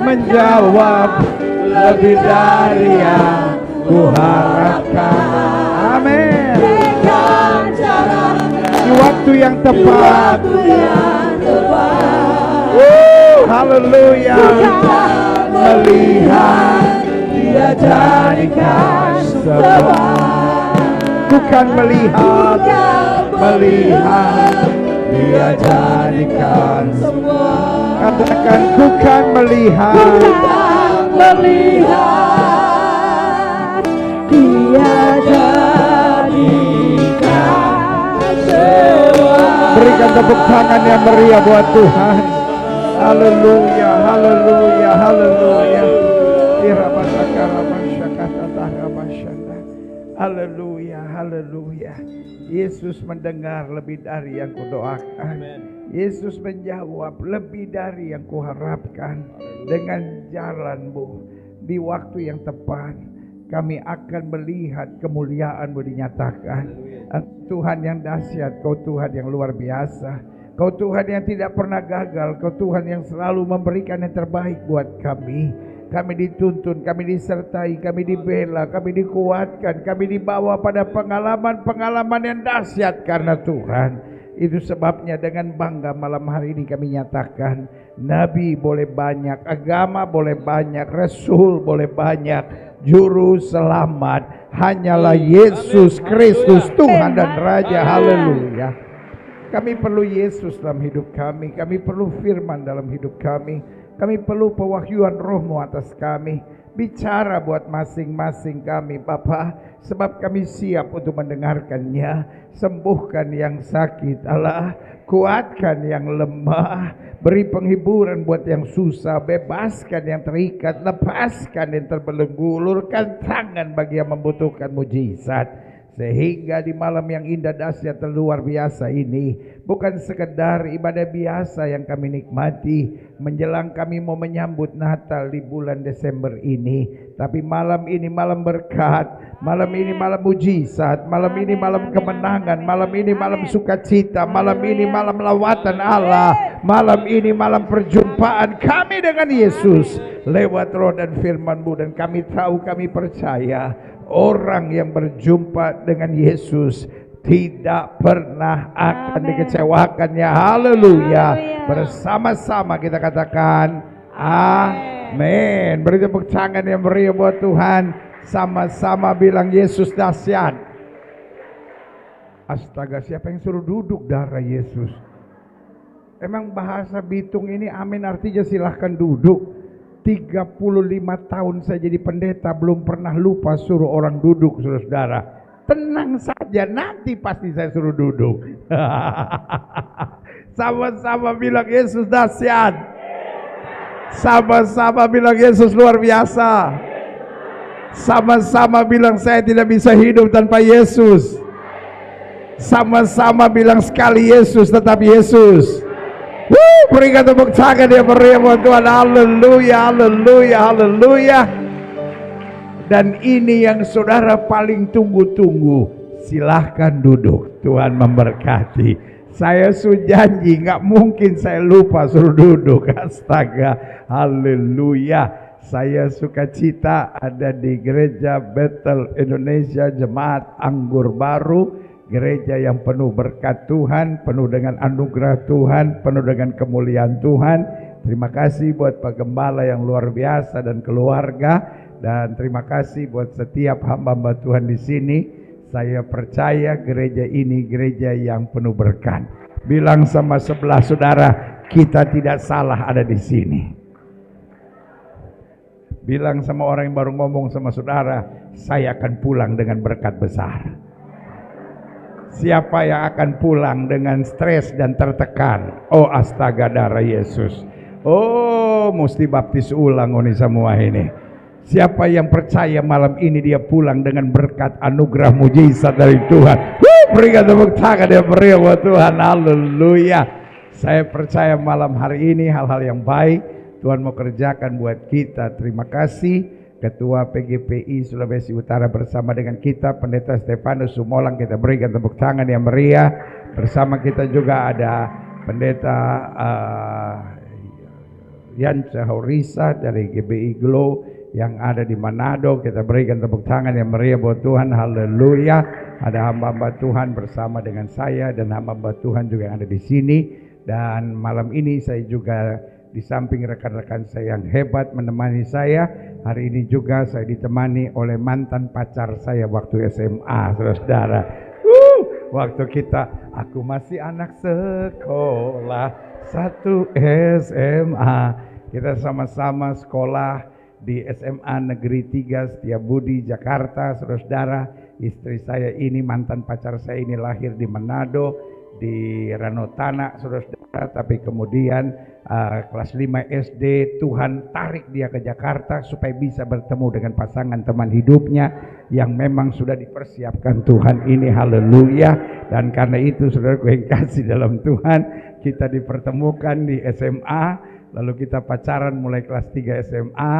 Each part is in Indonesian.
menjawab lebih dari yang kuharapkan. Amin. Di waktu yang tepat. Haleluya. Melihat Dia jadikan semua. Bukan melihat Dia jadikan semua. Katakan bukan melihat Dia jadikan semua. Berikan tepuk tangan yang meriah buat Tuhan. Haleluya, haleluya, haleluya. Haleluya, haleluya. Yesus mendengar lebih dari yang kudoakan. Yesus menjawab lebih dari yang kuharapkan. Dengan jalan-Mu di waktu yang tepat, kami akan melihat kemuliaan-Mu dinyatakan. Tuhan yang dahsyat, Kau Tuhan yang luar biasa. Kau Tuhan yang tidak pernah gagal. Kau Tuhan yang selalu memberikan yang terbaik buat kami. Kami dituntun, kami disertai, kami dibela, kami dikuatkan, kami dibawa pada pengalaman-pengalaman yang dahsyat karena Tuhan. Itu sebabnya dengan bangga malam hari ini kami nyatakan, Nabi boleh banyak, agama boleh banyak, Rasul boleh banyak, Juru Selamat hanyalah Yesus Kristus, Tuhan dan Raja. Haleluya. Kami perlu Yesus dalam hidup kami, kami perlu firman dalam hidup kami. Kami perlu pewahyuan Roh-Mu atas kami. Bicara buat masing-masing kami Bapa, sebab kami siap untuk mendengarkannya. Sembuhkan yang sakit Allah, kuatkan yang lemah, beri penghiburan buat yang susah, bebaskan yang terikat, lepaskan yang terbelenggu, ulurkan tangan bagi yang membutuhkan mujizat. Sehingga di malam yang indah dahsyat luar biasa ini, bukan sekedar ibadah biasa yang kami nikmati menjelang kami mau menyambut Natal di bulan Desember ini, tapi malam ini malam berkat, malam ini malam mujizat, malam ini malam kemenangan, malam ini malam sukacita, malam ini malam lawatan Allah, malam ini malam perjumpaan kami dengan Yesus lewat roh dan firman-Mu. Dan kami tahu, kami percaya orang yang berjumpa dengan Yesus tidak pernah akan dikecewakannya. Haleluya. Bersama-sama kita katakan amin. Beri tepuk tangan yang meriah buat Tuhan. Sama-sama bilang Yesus dahsyat. Astaga, siapa yang suruh duduk darah Yesus? Emang bahasa Bitung ini amin artinya silahkan duduk. 35 tahun saya jadi pendeta, belum pernah lupa suruh orang duduk, saudara. Tenang saja, nanti pasti saya suruh duduk. Sama-sama bilang Yesus dahsyat. Sama-sama bilang Yesus luar biasa. Sama-sama bilang saya tidak bisa hidup tanpa Yesus. Sama-sama bilang sekali Yesus tetap Yesus. Berikan tepuk tangan yang meriah buat Tuhan. Haleluya, haleluya, haleluya. Dan ini yang saudara paling tunggu-tunggu. Silahkan duduk. Tuhan memberkati. Saya sudah janji, gak mungkin saya lupa suruh duduk. Astaga, haleluya. Saya sukacita ada di Gereja Bethel Indonesia Jemaat Anggur Baru. Gereja yang penuh berkat Tuhan, penuh dengan anugerah Tuhan, penuh dengan kemuliaan Tuhan. Terima kasih buat Pak Gembala yang luar biasa dan keluarga. Dan terima kasih buat setiap hamba-hamba Tuhan di sini. Saya percaya gereja ini gereja yang penuh berkat. Bilang sama sebelah saudara, kita tidak salah ada di sini. Bilang sama orang yang baru ngomong sama saudara, saya akan pulang dengan berkat besar. Siapa yang akan pulang dengan stres dan tertekan? Oh astaga darah Yesus. Oh mesti baptis ulang ini semua ini. Siapa yang percaya malam ini dia pulang dengan berkat anugerah mujizat dari Tuhan. Berikan tepuk tangan yang meriah buat Tuhan. Haleluya. Saya percaya malam hari ini hal-hal yang baik Tuhan mau kerjakan buat kita. Terima kasih Ketua PGPI Sulawesi Utara bersama dengan kita Pendeta Stefanus Sumolang. Kita berikan tepuk tangan yang meriah. Bersama kita juga ada Pendeta Yance Haurisa dari GBI Glow yang ada di Manado. Kita berikan tepuk tangan yang meriah buat Tuhan. Haleluya. Ada hamba-hamba Tuhan bersama dengan saya dan hamba-hamba Tuhan juga yang ada di sini. Dan malam ini saya juga di samping rekan-rekan saya yang hebat menemani saya. Hari ini juga saya ditemani oleh mantan pacar saya waktu SMA, saudara. Waktu aku masih anak sekolah 1 SMA. Kita sama-sama sekolah di SMA Negeri 3 Setiabudi, Jakarta, saudara. Istri saya ini, mantan pacar saya ini lahir di Manado, di Ranotana, saudara. Tapi kemudian kelas 5 SD Tuhan tarik dia ke Jakarta supaya bisa bertemu dengan pasangan teman hidupnya yang memang sudah dipersiapkan Tuhan ini. Haleluya. Dan karena itu saudaraku yang kasih dalam Tuhan, kita dipertemukan di SMA, lalu kita pacaran mulai kelas 3 SMA,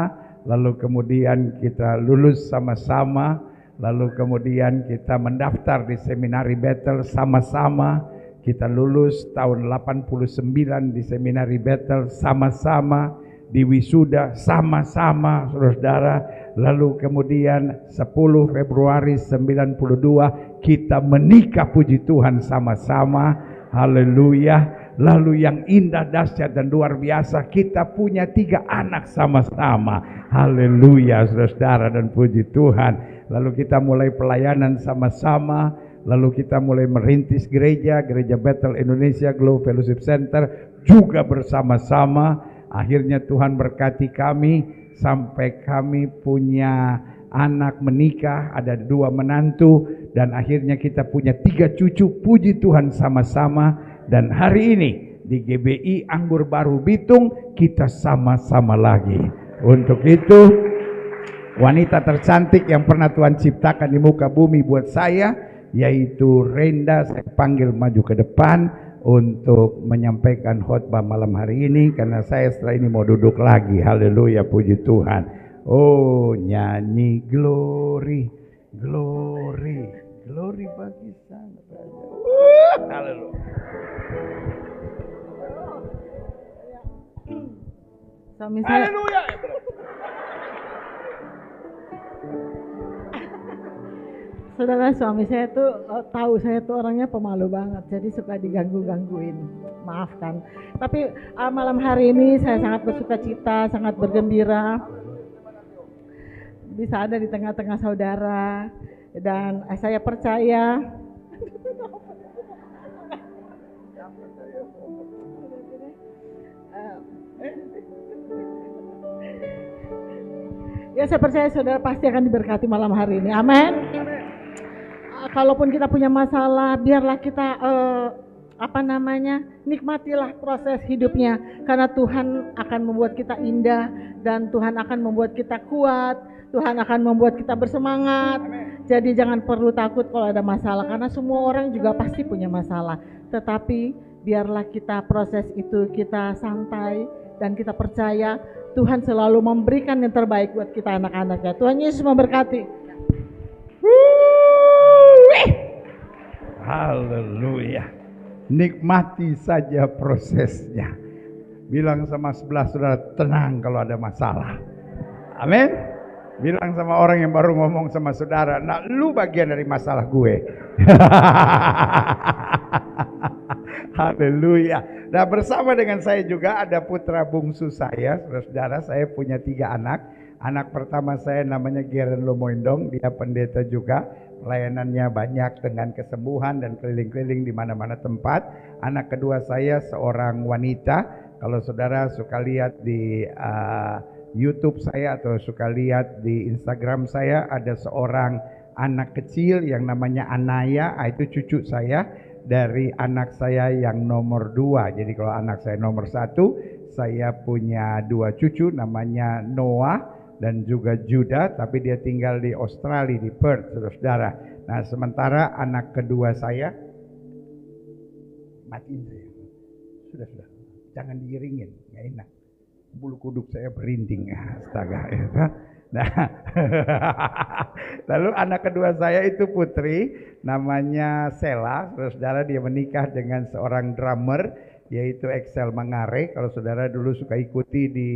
lalu kemudian kita lulus sama-sama, lalu kemudian kita mendaftar di Seminari Bethel sama-sama. Kita lulus tahun 89 di Seminari Bethel sama-sama, di wisuda sama-sama, saudara. Lalu kemudian 10 Februari 92 kita menikah, puji Tuhan, sama-sama. Haleluya. Lalu yang indah, dahsyat dan luar biasa, kita punya 3 anak sama-sama. Haleluya, saudara, dan puji Tuhan. Lalu kita mulai pelayanan sama-sama. Lalu kita mulai merintis gereja Bethel Indonesia Glow Fellowship Center juga bersama-sama. Akhirnya Tuhan berkati kami sampai kami punya anak menikah, ada 2 menantu, dan akhirnya kita punya 3 cucu, puji Tuhan, sama-sama. Dan hari ini di GBI Anggur Baru Bitung kita sama-sama lagi. Untuk itu wanita tercantik yang pernah Tuhan ciptakan di muka bumi buat saya, yaitu Renda, saya panggil maju ke depan untuk menyampaikan khotbah malam hari ini, karena saya setelah ini mau duduk lagi. Haleluya, puji Tuhan. Oh, nyanyi glory, glory, glory bagi Sang Raja. Haleluya. Haleluya. Saudara, suami saya tuh tahu saya tuh orangnya pemalu banget, jadi suka digangguin. Maafkan. Tapi malam hari ini saya sangat bersuka cita, sangat bergembira bisa ada di tengah-tengah saudara, dan saya percaya ya, saya percaya saudara pasti akan diberkati malam hari ini. Amin. Kalaupun kita punya masalah, biarlah kita nikmatilah proses hidupnya, karena Tuhan akan membuat kita indah dan Tuhan akan membuat kita kuat, Tuhan akan membuat kita bersemangat. Jadi jangan perlu takut kalau ada masalah, karena semua orang juga pasti punya masalah. Tetapi biarlah kita proses itu, kita santai dan kita percaya Tuhan selalu memberikan yang terbaik buat kita anak-anaknya. Tuhan Yesus memberkati. Haleluya. Nikmati saja prosesnya. Bilang sama sebelah saudara, tenang kalau ada masalah. Amin. Bilang sama orang yang baru ngomong sama saudara, nah lu bagian dari masalah gue. Haleluya. Nah, bersama dengan saya juga ada putra bungsu saya, saudara. Saya punya 3 anak. Anak pertama saya namanya Geren Lomoindong, dia pendeta juga. Pelayanannya banyak dengan kesembuhan dan keliling-keliling di mana-mana tempat. Anak kedua saya seorang wanita. Kalau saudara suka lihat di YouTube saya atau suka lihat di Instagram saya, ada seorang anak kecil yang namanya Anaya. Itu cucu saya dari anak saya yang nomor 2. Jadi kalau anak saya nomor 1, saya punya 2 cucu namanya Noah dan juga Judah, tapi dia tinggal di Australia, di Perth, saudara. Nah, sementara anak kedua saya, matiin saya. Sudah. Jangan diiringin, nggak enak. Bulu kuduk saya berinding, astaga. Nah, lalu anak kedua saya itu putri, namanya Sela, saudara. Dia menikah dengan seorang drummer yaitu Excel Mangare. Kalau saudara dulu suka ikuti di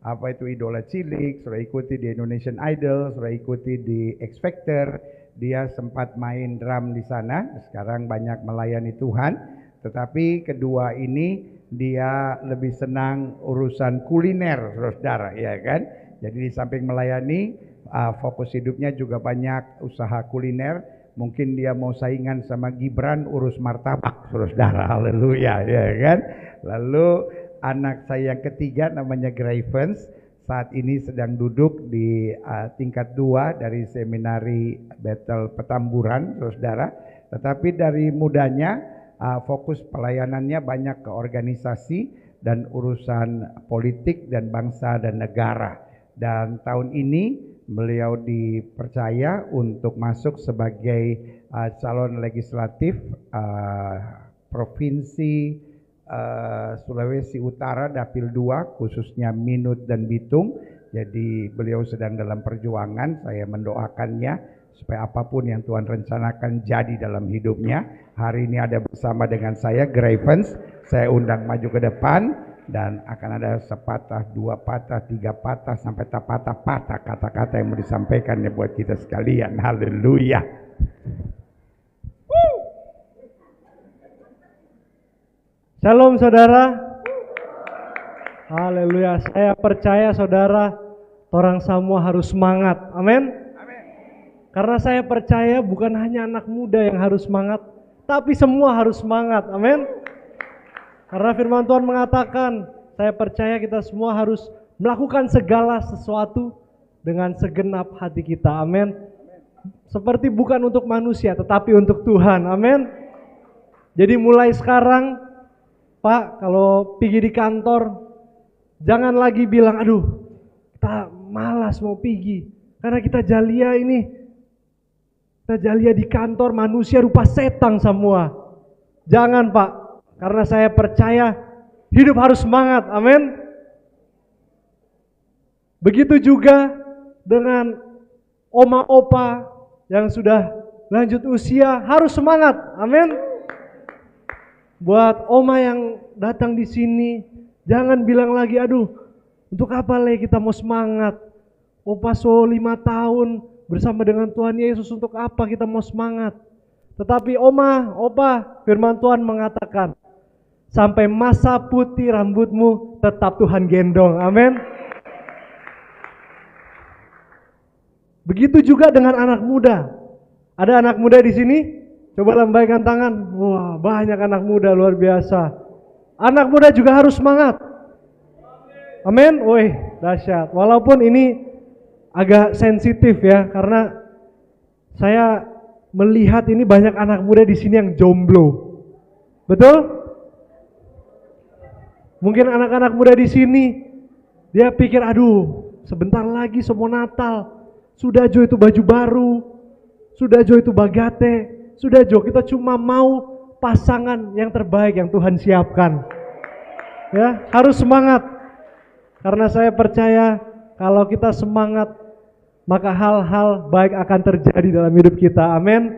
apa itu Idola Cilik, sudah ikuti di Indonesian Idol, sudah ikuti di X Factor, dia sempat main drum di sana, sekarang banyak melayani Tuhan. Tetapi kedua ini dia lebih senang urusan kuliner, saudara, ya kan? Jadi di samping melayani, fokus hidupnya juga banyak usaha kuliner. Mungkin dia mau saingan sama Gibran urus martabak, saudara, haleluya, ya kan? Lalu anak saya yang ketiga namanya Gravens, saat ini sedang duduk di tingkat 2 dari seminari Bethel Petamburan, saudara. Tetapi dari mudanya fokus pelayanannya banyak ke organisasi dan urusan politik dan bangsa dan negara. Dan tahun ini beliau dipercaya untuk masuk sebagai calon legislatif provinsi Sulawesi Utara Dapil 2, khususnya Minut dan Bitung. Jadi beliau sedang dalam perjuangan, saya mendoakannya supaya apapun yang Tuhan rencanakan jadi dalam hidupnya. Hari ini ada bersama dengan saya Gravens, saya undang maju ke depan dan akan ada sepatah, 2 patah, 3 patah sampai tak patah-patah kata-kata yang mau disampaikan ya buat kita sekalian. Haleluya. Shalom saudara. Haleluya. Saya percaya saudara, orang semua harus semangat. Amin. Karena saya percaya bukan hanya anak muda yang harus semangat, tapi semua harus semangat. Amin. Karena firman Tuhan mengatakan, saya percaya kita semua harus melakukan segala sesuatu dengan segenap hati kita. Amin. Seperti bukan untuk manusia, tetapi untuk Tuhan. Amin. Jadi mulai sekarang, Pak, kalau pergi di kantor, jangan lagi bilang, aduh, kita malas mau pergi. Karena kita jalia ini, kita jalia di kantor, manusia rupa setan semua. Jangan Pak, karena saya percaya hidup harus semangat, amin. Begitu juga dengan oma opa yang sudah lanjut usia, harus semangat, amin. Buat oma yang datang di sini, jangan bilang lagi, aduh, untuk apa lagi kita mau semangat? Opa 5 tahun bersama dengan Tuhan Yesus, untuk apa kita mau semangat? Tetapi oma, opa, firman Tuhan mengatakan, sampai masa putih rambutmu tetap Tuhan gendong, amin. Begitu juga dengan anak muda. Ada anak muda di sini? Coba lambaikan tangan. Wah, banyak anak muda, luar biasa. Anak muda juga harus semangat. Amin. Woi, dahsyat. Walaupun ini agak sensitif ya, karena saya melihat ini banyak anak muda di sini yang jomblo. Betul? Mungkin anak-anak muda di sini dia pikir, aduh, sebentar lagi semua Natal. Sudah Jo itu baju baru. Sudah Jo itu bagate. Sudah Jo, kita cuma mau pasangan yang terbaik yang Tuhan siapkan. Ya, harus semangat. Karena saya percaya kalau kita semangat, maka hal-hal baik akan terjadi dalam hidup kita. Amin.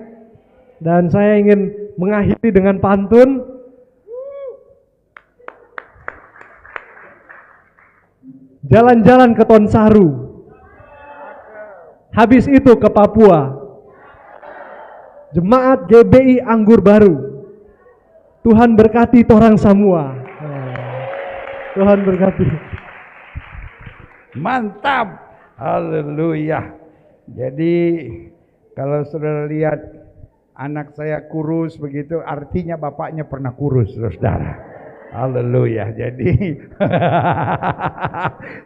Dan saya ingin mengakhiri dengan pantun. Jalan-jalan ke Tonsaru, habis itu ke Papua. Jemaat GBI Anggur Baru. Tuhan berkati torang semua. Tuhan berkati. Mantap. Haleluya. Jadi kalau saudara lihat anak saya kurus begitu, artinya bapaknya pernah kurus, saudara. Haleluya. Jadi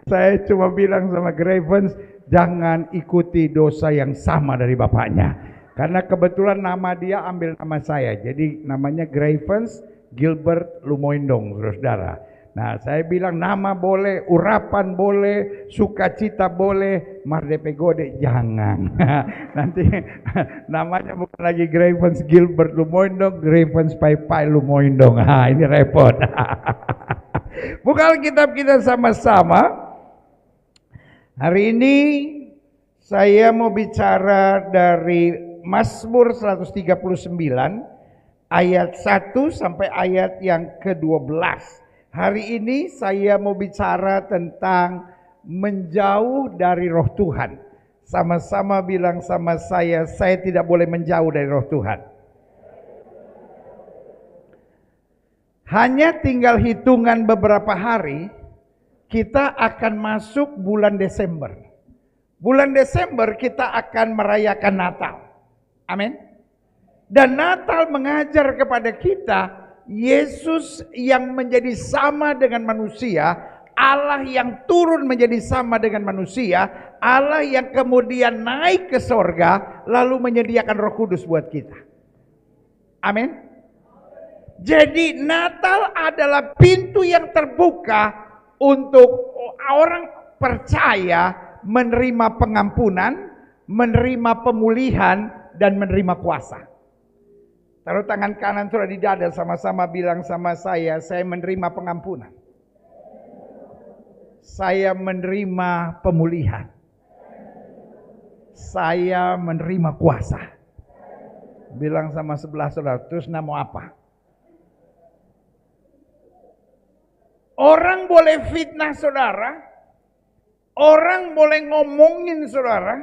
saya cuma bilang sama Gravens, jangan ikuti dosa yang sama dari bapaknya. Karena kebetulan nama dia ambil nama saya. Jadi namanya Gravens Gilbert Lumoindong, saudara. Nah, saya bilang nama boleh, urapan boleh, sukacita boleh, mardepe gode jangan. Nanti namanya bukan lagi Gravens Gilbert Lumoindong, Gravens Pai Lumoindong. Ini repot. Buka Alkitab kita sama-sama. Hari ini saya mau bicara dari Mazmur 139 ayat 1 sampai ayat yang ke-12. Hari ini saya mau bicara tentang menjauh dari roh Tuhan. Sama-sama bilang sama saya tidak boleh menjauh dari roh Tuhan. Hanya tinggal hitungan beberapa hari, kita akan masuk bulan Desember. Bulan Desember kita akan merayakan Natal. Amin. Dan Natal mengajar kepada kita, Yesus yang menjadi sama dengan manusia, Allah yang turun menjadi sama dengan manusia, Allah yang kemudian naik ke sorga, lalu menyediakan Roh Kudus buat kita. Amin. Jadi Natal adalah pintu yang terbuka untuk orang percaya menerima pengampunan, menerima pemulihan, dan menerima kuasa. Taruh tangan kanan saudara di dada, sama-sama bilang sama saya menerima pengampunan. Saya menerima pemulihan. Saya menerima kuasa. Bilang sama sebelah saudara, terus mau apa? Orang boleh fitnah saudara, orang boleh ngomongin saudara,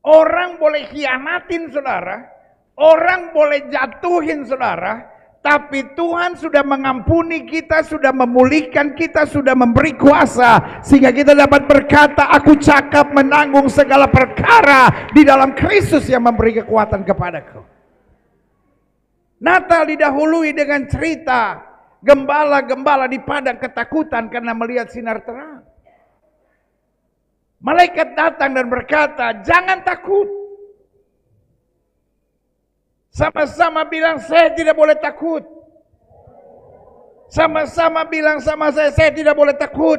orang boleh khianatin saudara, orang boleh jatuhin saudara, tapi Tuhan sudah mengampuni kita, sudah memulihkan kita, sudah memberi kuasa, sehingga kita dapat berkata, aku cakap menanggung segala perkara di dalam Kristus yang memberi kekuatan kepadaku. Natal didahului dengan cerita gembala-gembala di padang ketakutan karena melihat sinar terang. Malaikat datang dan berkata, jangan takut. Sama-sama bilang, saya tidak boleh takut. Sama-sama bilang sama saya tidak boleh takut.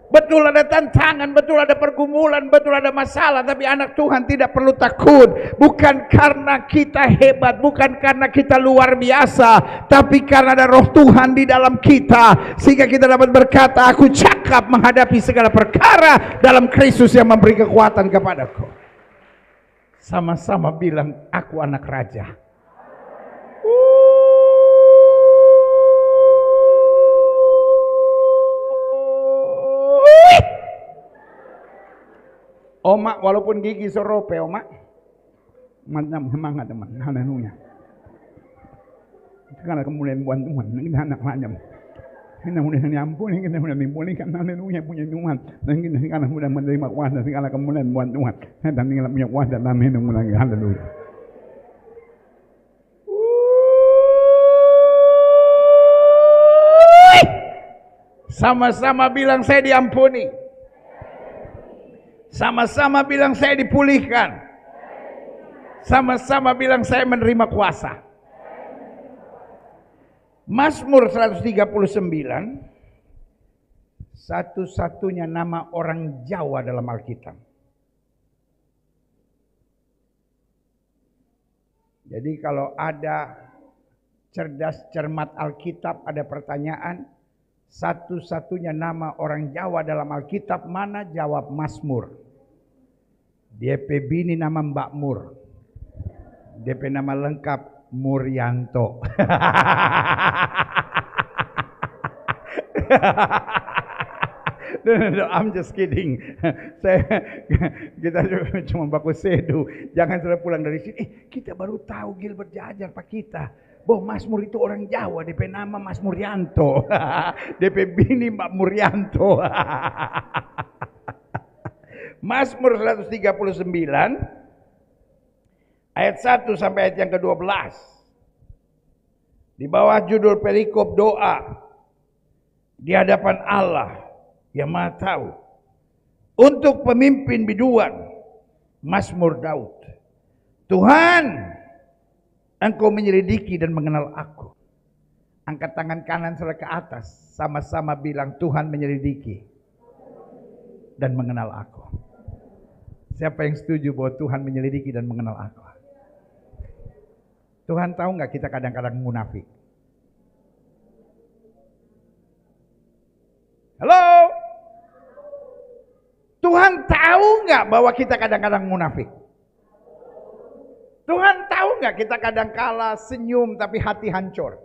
Betul ada tantangan, betul ada pergumulan, betul ada masalah, tapi anak Tuhan tidak perlu takut. Bukan karena kita hebat, bukan karena kita luar biasa, tapi karena ada roh Tuhan di dalam kita, sehingga kita dapat berkata, aku cakap menghadapi segala perkara dalam Kristus yang memberi kekuatan kepadaku. Sama-sama bilang, aku anak raja. Omak walaupun gigi serope omak. Mantap semangat teman. Haleluya. Karena kemuliaan buat Tuhan, kita anak raja. Kita sudah diampuni, kita sudah dipulihkan. Haleluya punya Tuhan. Dan kita sekarang sudah menerima kuasa segala kemuliaan buat Tuhan. Kita tinggal punya kuasa dalam hidupmu lagi. Haleluya. Sama-sama bilang saya diampuni. Sama-sama bilang saya dipulihkan. Sama-sama bilang saya menerima kuasa. Mazmur 139, satu-satunya nama orang Jawa dalam Alkitab. Jadi kalau ada cerdas cermat Alkitab, ada pertanyaan, satu-satunya nama orang Jawa dalam Alkitab mana? Jawab Mazmur. DP bini nama Mbak Mur. DP nama lengkap Muryanto. No, I'm just kidding. Kita cuma baku sedu. Jangan sudah pulang dari sini. Kita baru tahu Gilbert Jajar Pak kita. Bahwa Mazmur itu orang Jawa. DP nama Mas Muryanto. DP bini Mbak Muryanto. Mazmur 139 ayat 1 sampai ayat yang ke-12. Di bawah judul perikop doa di hadapan Allah yang Maha Tahu. Untuk pemimpin biduan, Mazmur Daud. Tuhan, Engkau menyelidiki dan mengenal aku. Angkat tangan kanan saudara ke atas, sama-sama bilang Tuhan menyelidiki dan mengenal aku. Siapa yang setuju bahwa Tuhan menyelidiki dan mengenal aku? Tuhan tahu nggak kita kadang-kadang munafik? Halo? Tuhan tahu nggak bahwa kita kadang-kadang munafik? Tuhan tahu nggak kita kadangkala senyum tapi hati hancur?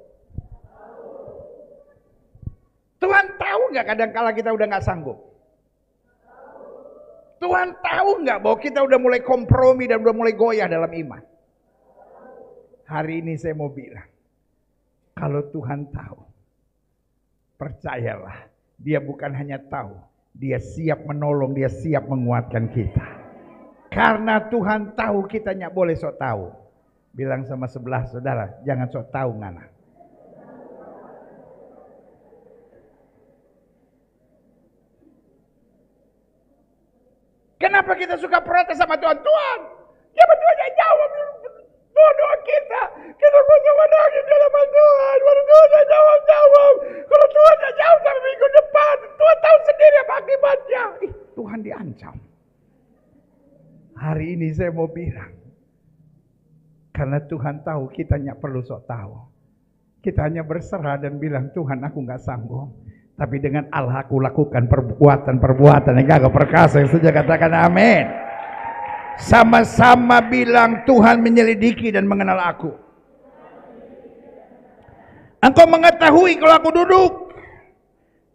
Tuhan tahu nggak kadangkala kita udah nggak sanggup? Tuhan tahu nggak bahwa kita udah mulai kompromi dan udah mulai goyah dalam iman? Hari ini saya mau bilang, kalau Tuhan tahu, percayalah, Dia bukan hanya tahu, Dia siap menolong, Dia siap menguatkan kita. Karena Tuhan tahu, kita nggak boleh sok tahu. Bilang sama sebelah saudara, jangan sok tahu ngana. Kenapa kita suka protes sama Tuhan? Tuhan, ya Tuhan yang jawab doa kita. Kita bersama nangis di hadapan Tuhan. Kalau Tuhan yang jawab. Kalau Tuhan yang jawab sampai minggu depan, Tuhan tahu sendiri apa akibatnya. Tuhan diancam. Hari ini saya mau bilang, karena Tuhan tahu kita nggak perlu sok tahu. Kita hanya berserah dan bilang, Tuhan aku nggak sanggup. Tapi dengan Allah aku lakukan perbuatan yang gagah perkasa yang saja, katakan amin. Sama-sama bilang, Tuhan menyelidiki dan mengenal aku. Engkau mengetahui kalau aku duduk.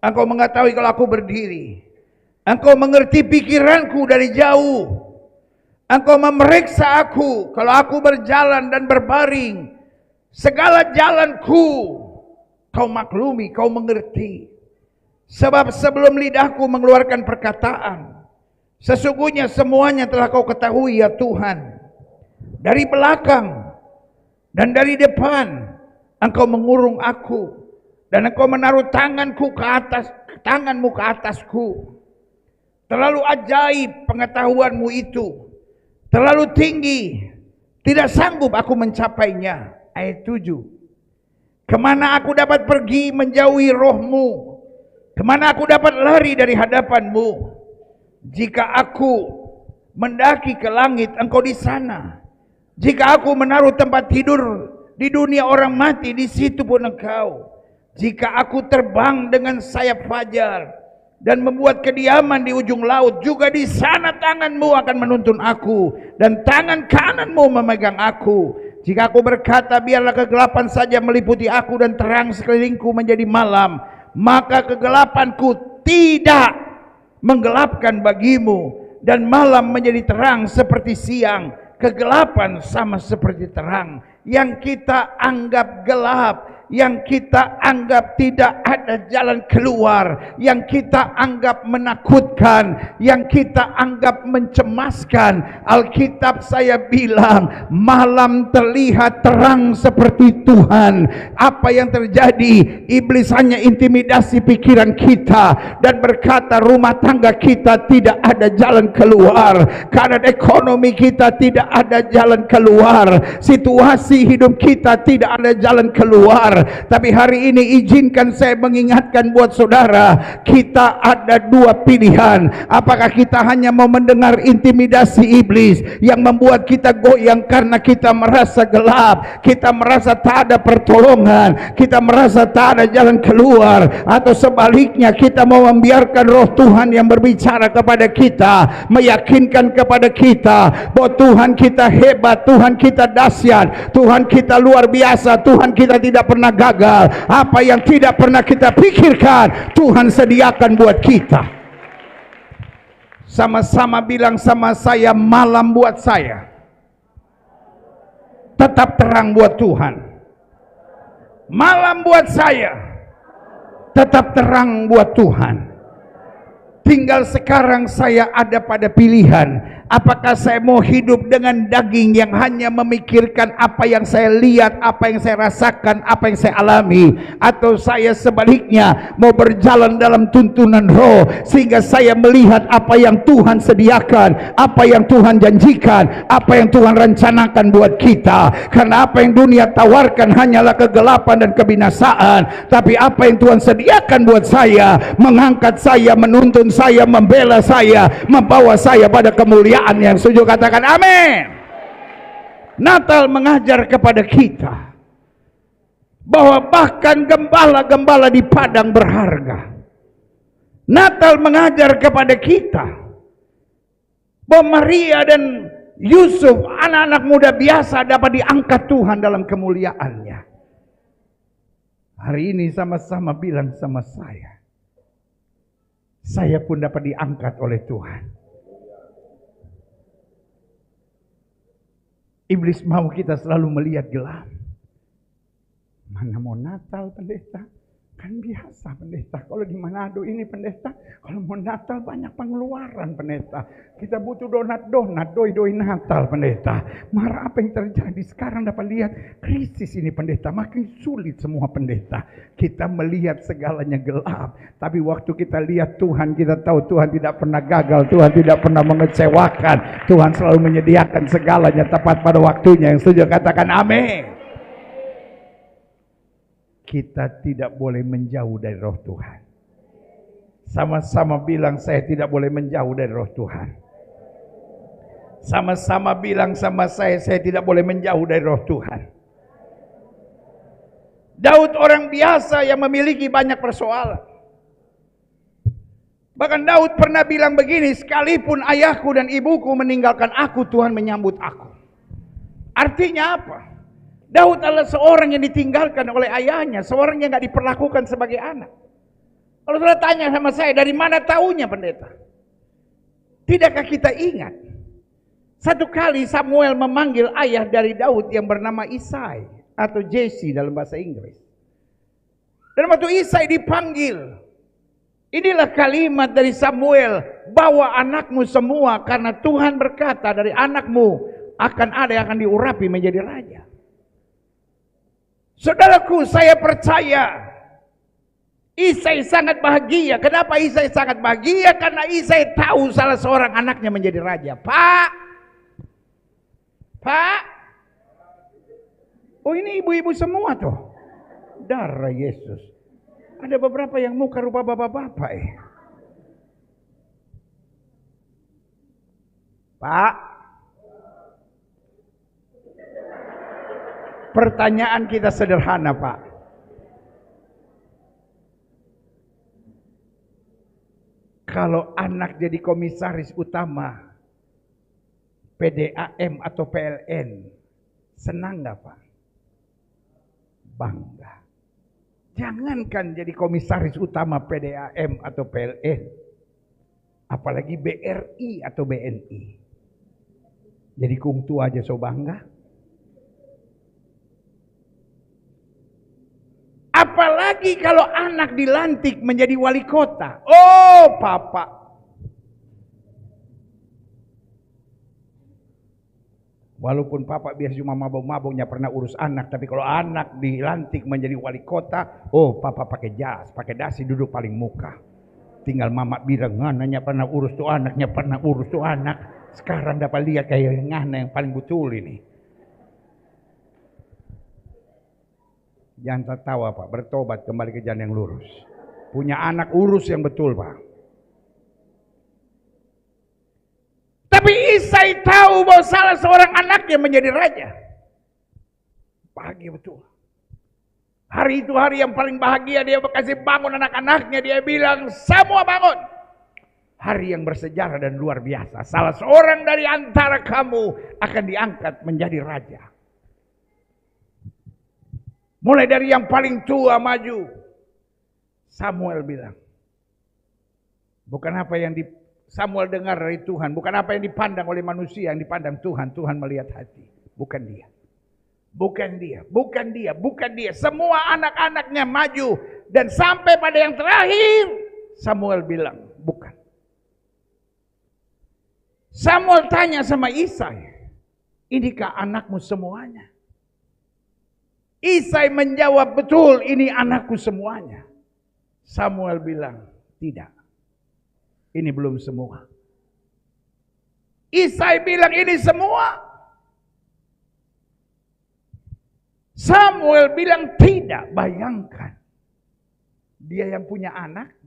Engkau mengetahui kalau aku berdiri. Engkau mengerti pikiranku dari jauh. Engkau memeriksa aku kalau aku berjalan dan berbaring. Segala jalanku kau maklumi, kau mengerti. Sebab sebelum lidahku mengeluarkan perkataan, sesungguhnya semuanya telah kau ketahui ya Tuhan. Dari belakang dan dari depan engkau mengurung aku, dan engkau menaruh tanganmu ke atasku. Terlalu ajaib pengetahuanmu itu, terlalu tinggi, tidak sanggup aku mencapainya. Ayat 7. Kemana aku dapat pergi menjauhi rohmu? Kemana aku dapat lari dari hadapanmu? Jika aku mendaki ke langit, engkau di sana. Jika aku menaruh tempat tidur di dunia orang mati, di situ pun engkau. Jika aku terbang dengan sayap fajar dan membuat kediaman di ujung laut, juga di sana tanganmu akan menuntun aku dan tangan kananmu memegang aku. Jika aku berkata, biarlah kegelapan saja meliputi aku dan terang sekelilingku menjadi malam, maka kegelapanku tidak menggelapkan bagimu, dan malam menjadi terang seperti siang. Kegelapan sama seperti terang. Yang kita anggap gelap, yang kita anggap tidak ada jalan keluar, yang kita anggap menakutkan, yang kita anggap mencemaskan, Alkitab saya bilang, malam terlihat terang seperti Tuhan. Apa yang terjadi? Iblis hanya intimidasi pikiran kita dan berkata rumah tangga kita tidak ada jalan keluar, keadaan ekonomi kita tidak ada jalan keluar, situasi hidup kita tidak ada jalan keluar. Tapi hari ini izinkan saya mengingatkan buat saudara, kita ada dua pilihan. Apakah kita hanya mau mendengar intimidasi iblis yang membuat kita goyang karena kita merasa gelap, kita merasa tak ada pertolongan, kita merasa tak ada jalan keluar, atau sebaliknya kita mau membiarkan roh Tuhan yang berbicara kepada kita, meyakinkan kepada kita bahwa Tuhan kita hebat, Tuhan kita dahsyat, Tuhan kita luar biasa, Tuhan kita tidak pernah gagal. Apa yang tidak pernah kita pikirkan, Tuhan sediakan buat kita. Sama-sama bilang sama saya, malam buat saya tetap terang buat Tuhan. Malam buat saya tetap terang buat Tuhan. Tinggal sekarang saya ada pada pilihan. Apakah saya mau hidup dengan daging yang hanya memikirkan apa yang saya lihat, apa yang saya rasakan, apa yang saya alami, atau saya sebaliknya mau berjalan dalam tuntunan roh sehingga saya melihat apa yang Tuhan sediakan, apa yang Tuhan janjikan, apa yang Tuhan rencanakan buat kita. Karena apa yang dunia tawarkan hanyalah kegelapan dan kebinasaan, tapi apa yang Tuhan sediakan buat saya, mengangkat saya, menuntun saya, membela saya, membawa saya pada kemuliaan. Yang setuju katakan amin. Natal mengajar kepada kita bahwa bahkan gembala-gembala di padang berharga. Natal mengajar kepada kita bahwa Maria dan Yusuf, anak-anak muda biasa dapat diangkat Tuhan dalam kemuliaannya. Hari ini sama-sama bilang sama saya pun dapat diangkat oleh Tuhan. Iblis mau kita selalu melihat gelap. Mana mau Natal pendeta? Kan biasa pendeta. Kalau di Manado ini pendeta, kalau mau Natal banyak pengeluaran pendeta. Kita butuh donat, doi Natal pendeta. Marah apa yang terjadi sekarang dapat lihat krisis ini pendeta. Makin sulit semua pendeta. Kita melihat segalanya gelap. Tapi waktu kita lihat Tuhan, kita tahu Tuhan tidak pernah gagal. Tuhan tidak pernah mengecewakan. Tuhan selalu menyediakan segalanya tepat pada waktunya. Yang setuju katakan amin. Kita tidak boleh menjauh dari roh Tuhan. Sama-sama bilang saya tidak boleh menjauh dari roh Tuhan. Sama-sama bilang sama saya tidak boleh menjauh dari roh Tuhan. Daud orang biasa yang memiliki banyak persoalan. Bahkan Daud pernah bilang begini, sekalipun ayahku dan ibuku meninggalkan aku, Tuhan menyambut aku. Artinya apa? Daud adalah seorang yang ditinggalkan oleh ayahnya, seorang yang gak diperlakukan sebagai anak. Kalau saudara tanya sama saya, dari mana taunya pendeta? Tidakkah kita ingat? Satu kali Samuel memanggil ayah dari Daud yang bernama Isai atau Jesse dalam bahasa Inggris. Dan waktu Isai dipanggil, inilah kalimat dari Samuel, bawa anakmu semua karena Tuhan berkata dari anakmu akan ada yang akan diurapi menjadi raja. Saudaraku, saya percaya Isai sangat bahagia. Kenapa Isai sangat bahagia? Karena Isai tahu salah seorang anaknya menjadi raja. Pak, oh ini ibu-ibu semua tuh. Darah Yesus. Ada beberapa yang muka rupa bapak-bapak Pak, pertanyaan kita sederhana, Pak. Kalau anak jadi komisaris utama PDAM atau PLN, senang nggak Pak? Bangga. Jangankan jadi komisaris utama PDAM atau PLN, apalagi BRI atau BNI. Jadi kungtu aja so bangga. Apalagi kalau anak dilantik menjadi wali kota. Oh, papa. Walaupun papa biasa cuma mabok-maboknya pernah urus anak, tapi kalau anak dilantik menjadi wali kota, oh papa pakai jas, pakai dasi duduk paling muka. Tinggal mama bilang, ngananya pernah urus tuh anaknya, pernah urus tuh anak. Sekarang dapat lihat kayak ngana yang paling betul ini. Jangan tertawa Pak, bertobat kembali ke jalan yang lurus. Punya anak urus yang betul Pak. Tapi Isai tahu bahwa salah seorang anaknya menjadi raja. Bahagia betul. Hari itu hari yang paling bahagia, dia kasih bangun anak-anaknya, dia bilang semua bangun. Hari yang bersejarah dan luar biasa. Salah seorang dari antara kamu akan diangkat menjadi raja. Mulai dari yang paling tua maju. Samuel bilang. Bukan apa yang Samuel dengar dari Tuhan. Bukan apa yang dipandang oleh manusia. Yang dipandang Tuhan. Tuhan melihat hati. Bukan dia. Bukan dia. Bukan dia. Bukan dia. Semua anak-anaknya maju. Dan sampai pada yang terakhir. Samuel bilang. Bukan. Samuel tanya sama Isai. Inikah anakmu semuanya? Isai menjawab, betul ini anakku semuanya. Samuel bilang, tidak. Ini belum semua. Isai bilang ini semua. Samuel bilang tidak. Bayangkan. Dia yang punya anak.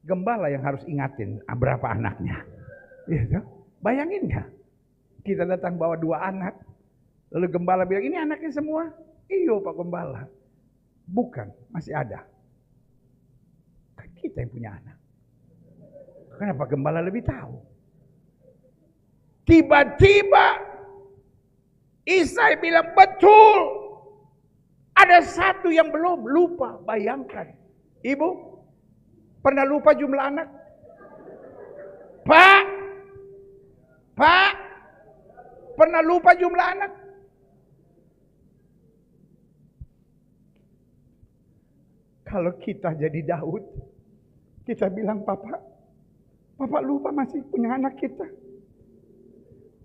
Gembala yang harus ingatin berapa anaknya. Gitu. Bayangin gak? Kita datang bawa 2 anak. Lalu gembala bilang, ini anaknya semua. Iyo Pak Gembala. Bukan, masih ada. Kan kita yang punya anak. Kenapa gembala lebih tahu? Tiba-tiba Isai bilang, betul. Ada satu yang belum lupa. Bayangkan. Ibu, pernah lupa jumlah anak? Pak, pernah lupa jumlah anak? Kalau kita jadi Daud, kita bilang, Papa lupa masih punya anak kita.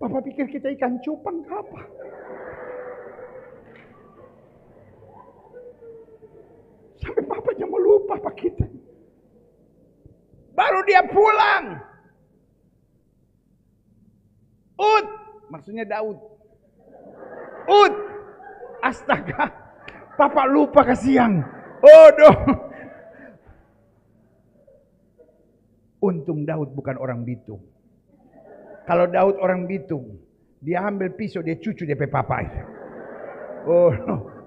Papa pikir kita ikan cupang ke apa? Sampai papanya mau lupa Pak kita. Baru dia pulang. Maksudnya Daud. Astaga. Papa lupa ke siang. Untung Daud bukan orang Bitung. Kalau Daud orang Bitung, dia ambil pisau, dia cucu DP papa itu.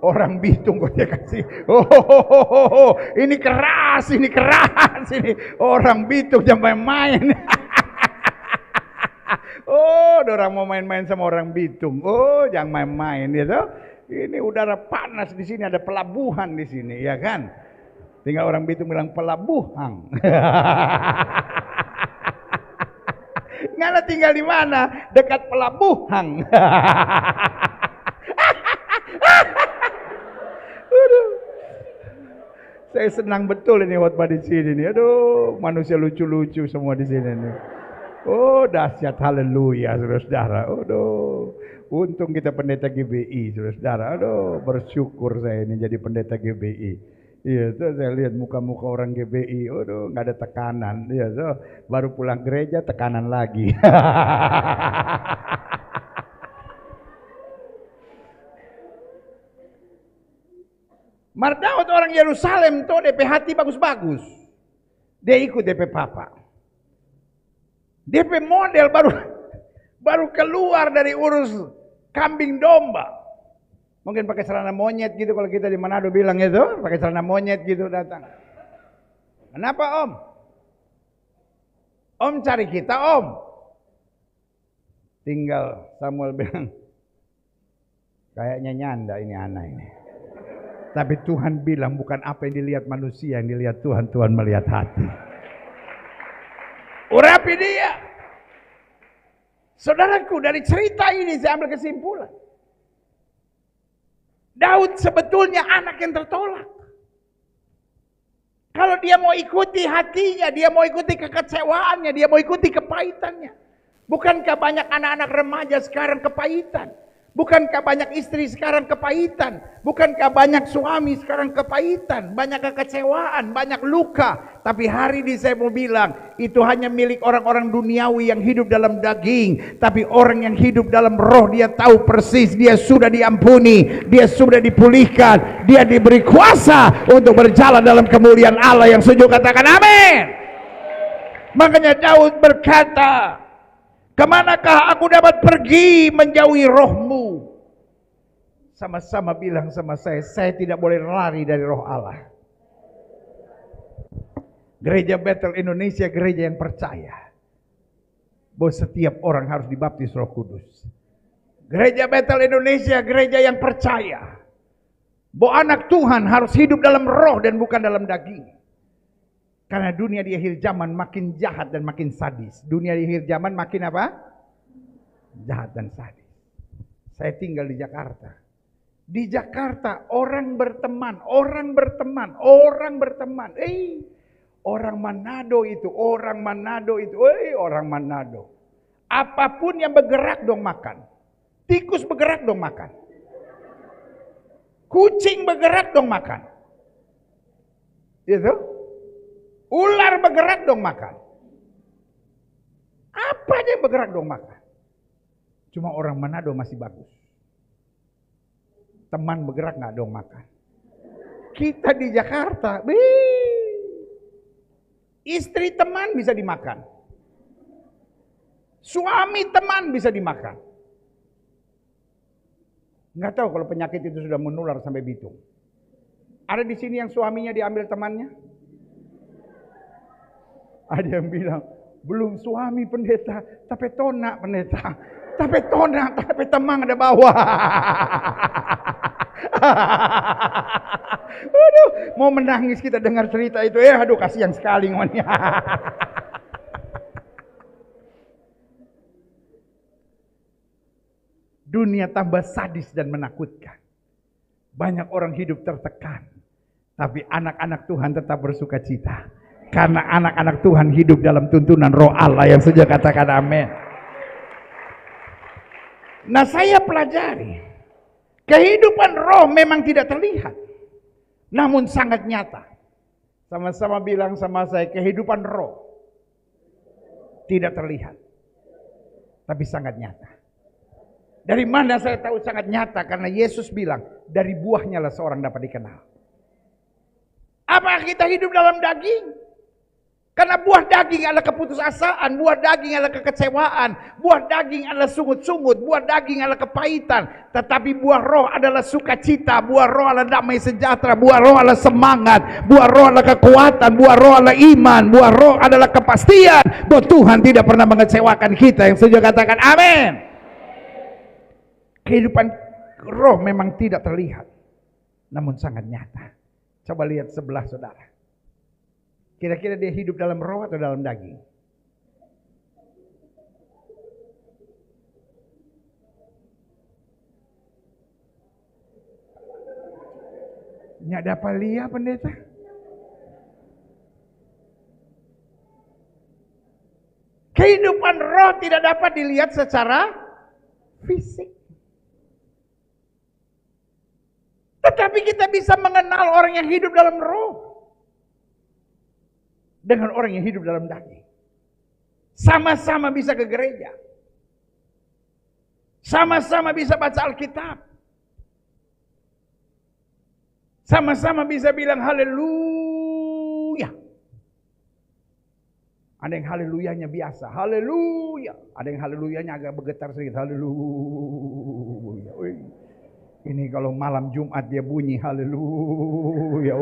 Orang Bitung kok dia kasih. Ini keras ini. Orang Bitung jangan main-main. Orang mau main-main sama orang Bitung. Jangan main-main gitu. Ini udara panas di sini, ada pelabuhan di sini, ya kan? Tinggal orang Bitung bilang pelabuhan. Ngana tinggal di mana? Dekat pelabuhan. Saya senang betul ini khotbah di sini nih. Manusia lucu-lucu semua di sini nih. Dahsyat, haleluya, saudara-saudara. Untung kita pendeta GBI, saudara-saudara. Bersyukur saya ini jadi pendeta GBI. Iya, tuh saya lihat muka-muka orang GBI, nggak ada tekanan. Iya, tuh baru pulang gereja tekanan lagi. Daud orang Yerusalem tuh DP hati bagus-bagus. Dia ikut DP papa. DP model baru keluar dari urus kambing domba. Mungkin pakai celana monyet gitu, kalau kita di Manado bilang itu, pakai celana monyet gitu datang. Kenapa Om? Om cari kita Om. Tinggal Samuel bilang, kayaknya nyanda ini anak ini. Tapi Tuhan bilang bukan apa yang dilihat manusia, yang dilihat Tuhan, Tuhan melihat hati. Urapi dia. Saudaraku, dari cerita ini saya ambil kesimpulan. Daud sebetulnya anak yang tertolak. Kalau dia mau ikuti hatinya, dia mau ikuti kekecewaannya, dia mau ikuti kepahitannya. Bukankah banyak anak-anak remaja sekarang kepahitan? Bukankah banyak istri sekarang kepahitan? Bukankah banyak suami sekarang kepahitan? Banyak kekecewaan, banyak luka. Tapi hari ini saya mau bilang, itu hanya milik orang-orang duniawi yang hidup dalam daging. Tapi orang yang hidup dalam roh, dia tahu persis, dia sudah diampuni, dia sudah dipulihkan, dia diberi kuasa untuk berjalan dalam kemuliaan Allah yang sejuk. Katakan amin. Makanya Daud berkata, kemanakah aku dapat pergi menjauhi rohmu? Sama-sama bilang sama saya tidak boleh lari dari roh Allah. Gereja Bethel Indonesia, gereja yang percaya bahwa setiap orang harus dibaptis Roh Kudus. Gereja Bethel Indonesia, gereja yang percaya bahwa anak Tuhan harus hidup dalam roh dan bukan dalam daging. Karena dunia di akhir zaman makin jahat dan makin sadis. Dunia di akhir zaman makin apa? Jahat dan sadis. Saya tinggal di Jakarta. Di Jakarta orang berteman. Orang Manado itu. Orang Manado. Apapun yang bergerak dong makan. Tikus bergerak dong makan. Kucing bergerak dong makan. Itu. Ular bergerak dong makan. Apa aja yang bergerak dong makan. Cuma orang Manado masih bagus. Teman bergerak nggak dong makan. Kita di Jakarta, istri teman bisa dimakan. Suami teman bisa dimakan. Nggak tahu kalau penyakit itu sudah menular sampai Bitung. Ada di sini yang suaminya diambil temannya? Ada yang bilang, Belum suami pendeta, tapi tona pendeta. Tapi tona, tapi temang ada bawah. Aduh, mau menangis kita dengar cerita itu. Aduh, kasihan sekali ngomongnya. Dunia tambah sadis dan menakutkan. Banyak orang hidup tertekan. Tapi anak-anak Tuhan tetap bersuka cita. Karena anak-anak Tuhan hidup dalam tuntunan Roh Allah yang saja katakan amin. Nah, saya pelajari. Kehidupan roh memang tidak terlihat. Namun sangat nyata. Sama-sama bilang sama saya, kehidupan roh tidak terlihat. Tapi sangat nyata. Dari mana saya tahu sangat nyata? Karena Yesus bilang, dari buahnya lah seorang dapat dikenal. Apakah kita hidup dalam daging? Karena buah daging adalah keputusasaan, buah daging adalah kekecewaan, buah daging adalah sungut-sungut, buah daging adalah kepahitan. Tetapi buah roh adalah sukacita, buah roh adalah damai sejahtera, buah roh adalah semangat, buah roh adalah kekuatan, buah roh adalah iman, buah roh adalah kepastian bahwa Tuhan tidak pernah mengecewakan kita. Yang setuju katakan amin. Kehidupan roh memang tidak terlihat, namun sangat nyata. Coba lihat sebelah saudara. Kira-kira dia hidup dalam roh atau dalam daging? Nggak dapat lihat pendeta? Kehidupan roh tidak dapat dilihat secara fisik. Tetapi kita bisa mengenal orang yang hidup dalam roh dengan orang yang hidup dalam daging. Sama-sama bisa ke gereja. Sama-sama bisa baca Alkitab. Sama-sama bisa bilang haleluya. Ada yang haleluyanya biasa, haleluya. Ada yang haleluyanya agak bergetar sedikit, haleluya. Ini kalau malam Jumat dia bunyi haleluya.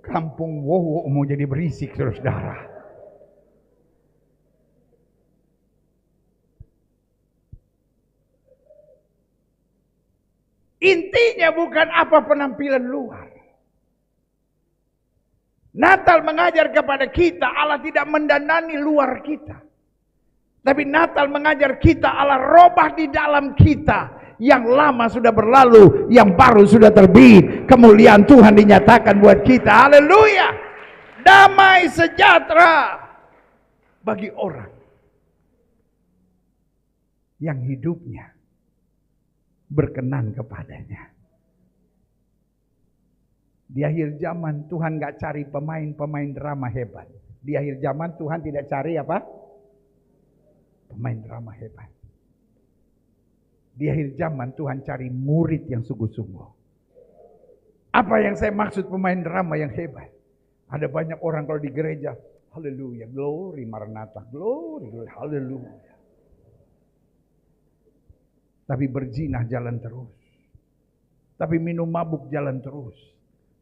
Kampung Wowo mau jadi berisik, saudara. Intinya bukan apa penampilan luar. Natal mengajar kepada kita Allah tidak mendandani luar kita. Tapi Natal mengajar kita Allah robah di dalam kita. Yang lama sudah berlalu, yang baru sudah terbit. Kemuliaan Tuhan dinyatakan buat kita. Haleluya. Damai sejahtera bagi orang yang hidupnya berkenan kepadanya. Di akhir zaman Tuhan gak cari pemain-pemain drama hebat. Di akhir zaman Tuhan tidak cari apa? Pemain drama hebat. Di akhir zaman Tuhan cari murid yang sungguh-sungguh. Apa yang saya maksud pemain drama yang hebat? Ada banyak orang kalau di gereja, haleluya, glory, maranatha, glory, glory, haleluya. Tapi berzinah jalan terus. Tapi minum mabuk jalan terus.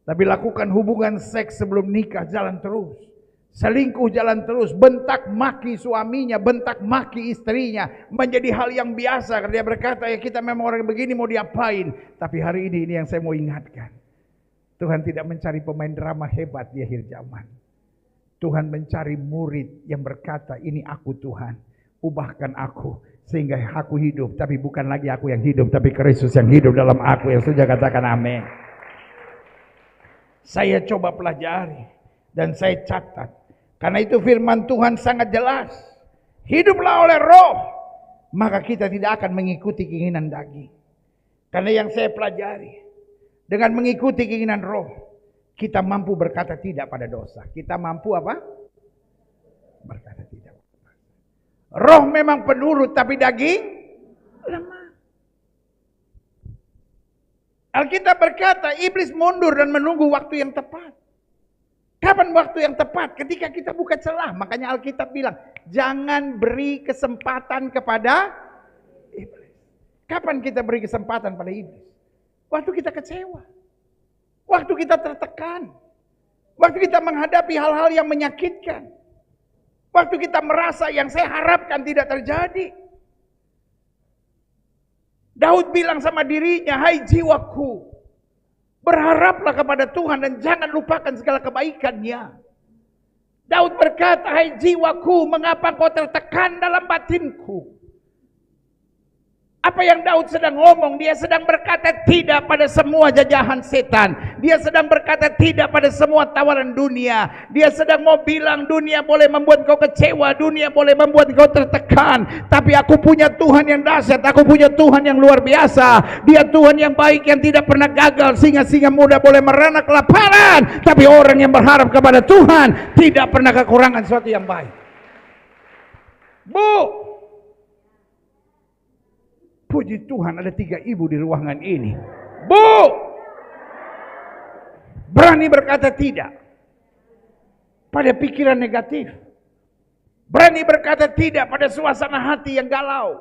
Tapi lakukan hubungan seks sebelum nikah jalan terus. Selingkuh jalan terus, bentak maki suaminya, bentak maki istrinya, menjadi hal yang biasa. Karena dia berkata, ya kita memang orang begini mau diapain. Tapi hari ini yang saya mau ingatkan. Tuhan tidak mencari pemain drama hebat di akhir zaman. Tuhan mencari murid yang berkata, ini aku Tuhan, ubahkan aku. Sehingga aku hidup, tapi bukan lagi aku yang hidup, tapi Kristus yang hidup dalam aku. Yang sudah katakan amin. Saya coba pelajari dan saya catat. Karena itu firman Tuhan sangat jelas. Hiduplah oleh roh, maka kita tidak akan mengikuti keinginan daging. Karena yang saya pelajari, dengan mengikuti keinginan roh, kita mampu berkata tidak pada dosa. Kita mampu apa? Berkata tidak. Roh memang penurut, tapi daging lemah. Alkitab berkata, iblis mundur dan menunggu waktu yang tepat. Kapan waktu yang tepat? Ketika kita buka celah. Makanya Alkitab bilang, jangan beri kesempatan kepada iblis. Kapan kita beri kesempatan pada iblis? Waktu kita kecewa. Waktu kita tertekan. Waktu kita menghadapi hal-hal yang menyakitkan. Waktu kita merasa yang saya harapkan tidak terjadi. Daud bilang sama dirinya, hai jiwaku, berharaplah kepada Tuhan dan jangan lupakan segala kebaikannya. Daud berkata, hai jiwaku, mengapa kau tertekan dalam batinku? Apa yang Daud sedang ngomong? Dia sedang berkata tidak pada semua jajahan setan. Dia sedang berkata tidak pada semua tawaran dunia. Dia sedang mau bilang dunia boleh membuat kau kecewa, dunia boleh membuat kau tertekan. Tapi aku punya Tuhan yang dahsyat, aku punya Tuhan yang luar biasa. Dia Tuhan yang baik yang tidak pernah gagal. Singa-singa muda boleh merana kelaparan, tapi orang yang berharap kepada Tuhan tidak pernah kekurangan sesuatu yang baik. Bu, puji Tuhan ada 3 ibu di ruangan ini. Bu, berani berkata tidak pada pikiran negatif. Berani berkata tidak pada suasana hati yang galau.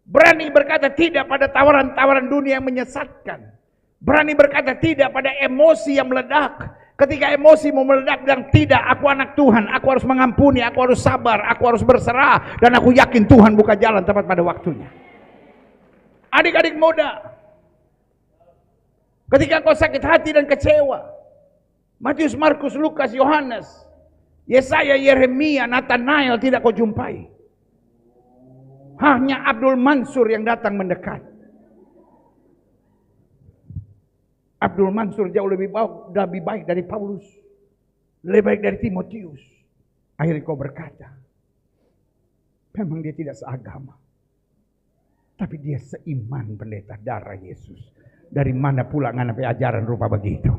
Berani berkata tidak pada tawaran-tawaran dunia yang menyesatkan. Berani berkata tidak pada emosi yang meledak. Ketika emosi mau meledak, bilang tidak, aku anak Tuhan, aku harus mengampuni, aku harus sabar, aku harus berserah, dan aku yakin Tuhan buka jalan tepat pada waktunya. Adik-adik muda, ketika kau sakit hati dan kecewa, Matius, Markus, Lukas, Yohanes, Yesaya, Yeremia, Nathanael tidak kau jumpai. Hanya Abdul Mansur yang datang mendekat. Abdul Mansur jauh lebih baik dari Paulus, lebih baik dari Timotius. Akhirnya kau berkata, memang dia tidak seagama, tapi dia seiman pendeta darah Yesus. Dari mana pula nganapi ajaran rupa begitu?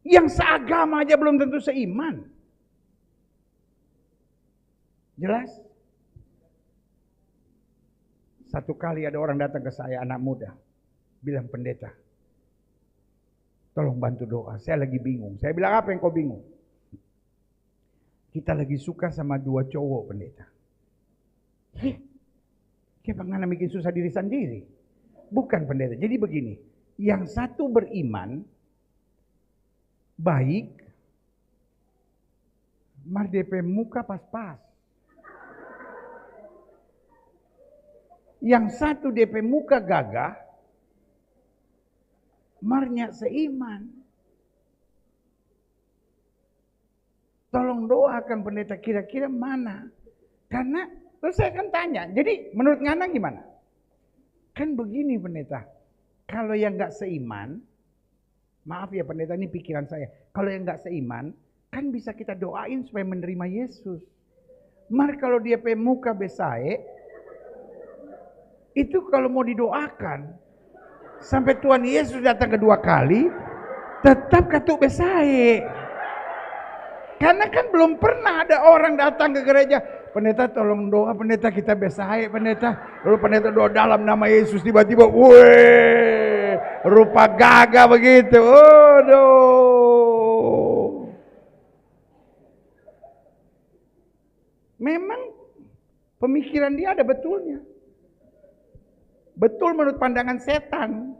Yang seagama aja belum tentu seiman. Jelas? Satu kali ada orang datang ke saya, anak muda, bilang, pendeta, tolong bantu doa, saya lagi bingung. Saya bilang, apa yang kau bingung? Kita lagi suka sama 2 cowok, pendeta. Kayak bagaimana bikin susah diri sendiri? Bukan, pendeta. Jadi begini, yang satu beriman, baik, mar DP muka pas-pas. Yang satu DP muka gagah, marnya seiman. Tolong doakan pendeta, kira-kira mana? Karena terus saya akan tanya, jadi menurut Ngana gimana? Kan begini pendeta, kalau yang gak seiman, maaf ya pendeta, ini pikiran saya, kalau yang gak seiman, kan bisa kita doain supaya menerima Yesus. Mar kalau dia pe muka besae, itu kalau mau didoakan, sampai Tuhan Yesus datang kedua kali, tetap katuk besae. Karena kan belum pernah ada orang datang ke gereja, pendeta tolong doa, pendeta kita besae, pendeta. Lalu pendeta doa dalam nama Yesus, tiba-tiba, weh, rupa gagah begitu. Aduh. Memang pemikiran dia ada betulnya. Betul menurut pandangan setan.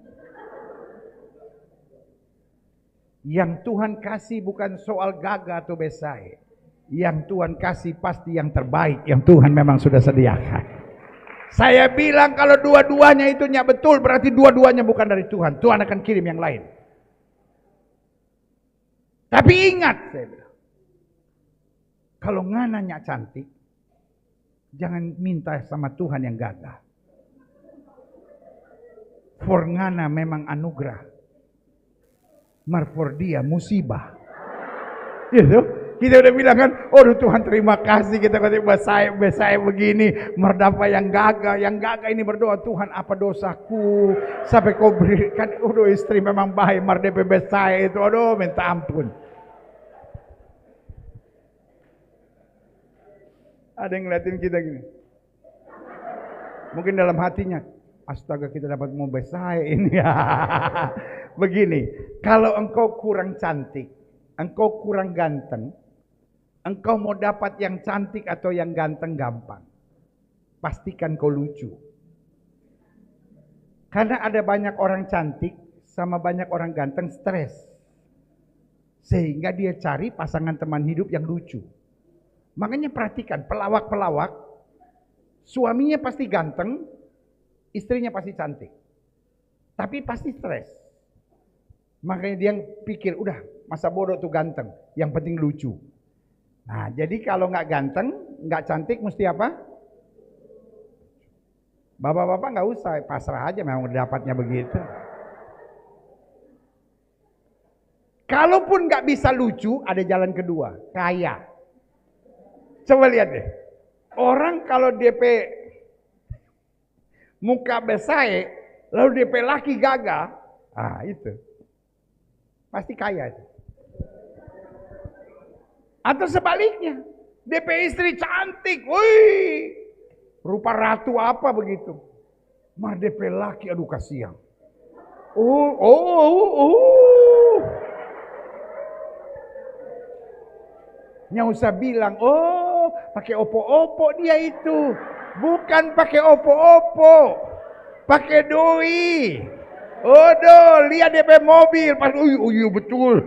Yang Tuhan kasih bukan soal gagah atau besai. Yang Tuhan kasih pasti yang terbaik, yang Tuhan memang sudah sediakan. Saya bilang kalau dua-duanya itunya betul, berarti dua-duanya bukan dari Tuhan. Tuhan akan kirim yang lain. Tapi ingat, saya bilang, kalau ngananya cantik, jangan minta sama Tuhan yang gagah. For ngana memang anugerah. Mar for dia musibah. Gitu. Kita udah bilang kan, oh Tuhan terima kasih kita kata saya begini, merdapa yang gagah ini berdoa, Tuhan apa dosaku sampai kau berikan, aduh istri memang baik, mardepe saya itu, aduh minta ampun. Ada yang ngeliatin kita gini, mungkin dalam hatinya, astaga kita dapat mau besai ini. Begini, kalau engkau kurang cantik, engkau kurang ganteng, engkau mau dapat yang cantik atau yang ganteng gampang. Pastikan kau lucu. Karena ada banyak orang cantik sama banyak orang ganteng stres. Sehingga dia cari pasangan teman hidup yang lucu. Makanya perhatikan pelawak-pelawak, suaminya pasti ganteng, istrinya pasti cantik. Tapi pasti stres. Makanya dia pikir, udah masa bodoh tuh ganteng, yang penting lucu. Nah, jadi kalau nggak ganteng, nggak cantik, mesti apa? Bapak-bapak nggak usah, pasrah aja memang dapatnya begitu. Kalaupun nggak bisa lucu, ada jalan kedua, kaya. Coba lihat deh, orang kalau DP muka besar, lalu DP laki gagah, itu pasti kaya itu. Atau sebaliknya, DP istri cantik, wih, rupa ratu apa begitu. Mar DP laki, aduh kasihan. Nggak usah bilang, pakai opo-opo dia itu. Bukan pakai opo-opo, pakai doi. Lihat DP mobil, pas betul.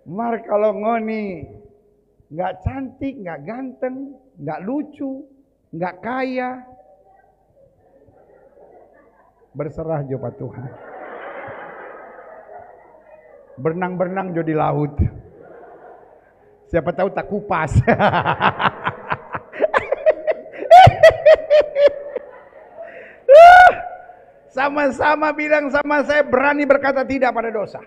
Mar kalau ngoni nggak cantik, nggak ganteng, nggak lucu, nggak kaya, berserah jo Pak Tuhan. Berenang-berenang jo di laut. Siapa tahu tak kupas. Sama-sama bilang sama saya, berani berkata tidak pada dosa.